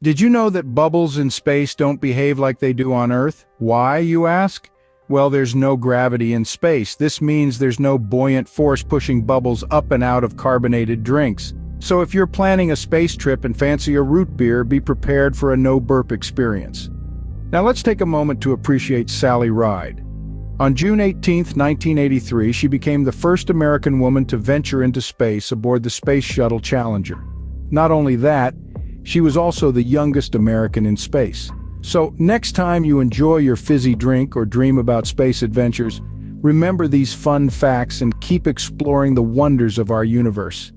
Did you know that bubbles in space don't behave like they do on Earth? Why, you ask? Well, there's no gravity in space. This means there's no buoyant force pushing bubbles up and out of carbonated drinks. So if you're planning a space trip and fancy a root beer, be prepared for a no-burp experience. Now let's take a moment to appreciate Sally Ride. On June 18, 1983, she became the first American woman to venture into space aboard the Space Shuttle Challenger. Not only that, she was also the youngest American in space. So next time you enjoy your fizzy drink or dream about space adventures, remember these fun facts and keep exploring the wonders of our universe.